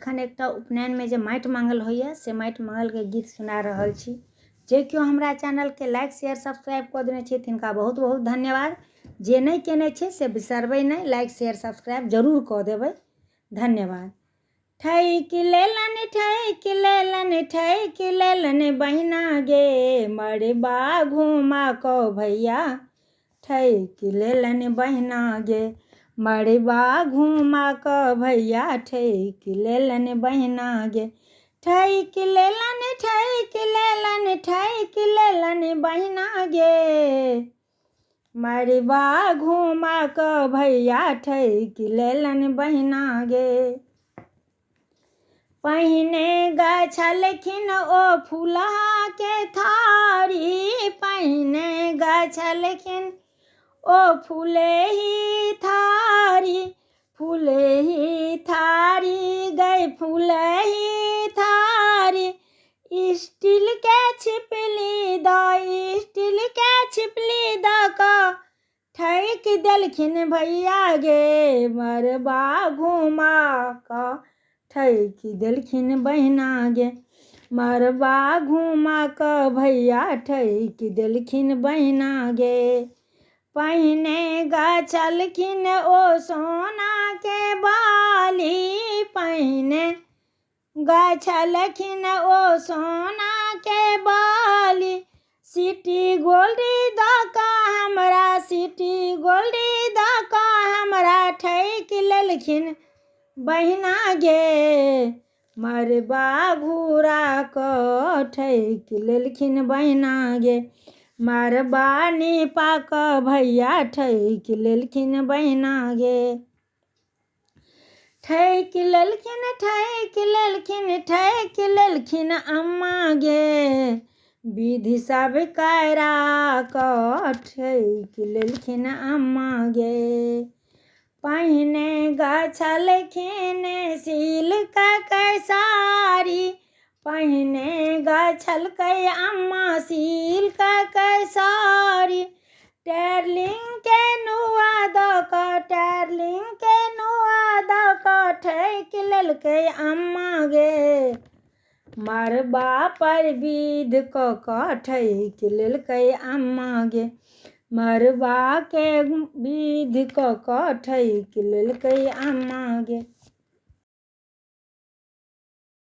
एखन एकटा उपनयन में जे माटि मांगल होइए से माटि मांगल के गीत सुना रहल छी। जे केओ हमरा चैनल के लाइक शेयर सब्सक्राइब कऽ देने छै तिनका बहुत बहुत धन्यवाद। जे नहीं केने छै से बिसरबै नहीं, लाइक शेयर सब्सक्राइब जरूर कऽ देबै। धन्यवाद। ठैक लेलन बहिना गे मड़बा घुमा कऽ भैया। ठैक लेलन बहिना गे मड़बा घुमा कऽ भैया। ठैक लेलन बहिना गे। ठैक लेलन बहिना गे मड़बा घुमा कऽ भैया। ठैक लेलन बहिना गे। पहिने गछलखिन ओ फुलहा के थारी। पहिने गछलखिन ओ फुलही थारी। फुलही थारी गई फुलही थारी। स्टील के छिपली द कऽ ठैक देलखिन भैया गे मड़बा घुमा कऽ। ठैक देलखिन बहिना गे मड़बा घुमा कऽ भैया। ठैक देलखिन बहिना गे। पहिने गछलखिन ओ सोना के बाली। पहिने गछलखिन ओ सोना के बाली। सिटी गोल्डी दऽ कऽ हमरा, सिटी गोल्डी दऽ कऽ हमरा। ठैक लेलखिन बहिना गे मड़बा घुरा कऽ। ठैक लेलखिन बहिना गे मड़बा नीपा कऽ भैया। ठैक लेलखिन बहिना गे। ठैक लेलखिन अम्मा गे विधि सब करा कऽ। ठैक लेलखिन अम्मा गे। पहिने गछलखिन सिल्क के साड़ी। पहिने गछलकै अम्मा सिल्क के साड़ी। टेरलिंग के नुआ दऽ कऽ, टेरलिंग के नुआ दऽ कऽ। ठैक लेलकै अम्मा गे मड़बा पर विध कऽ कऽ। ठैक लेलकै अम्मा गे मड़बा के विध कऽ कऽ। ठैक लेलकै अम्मा गे।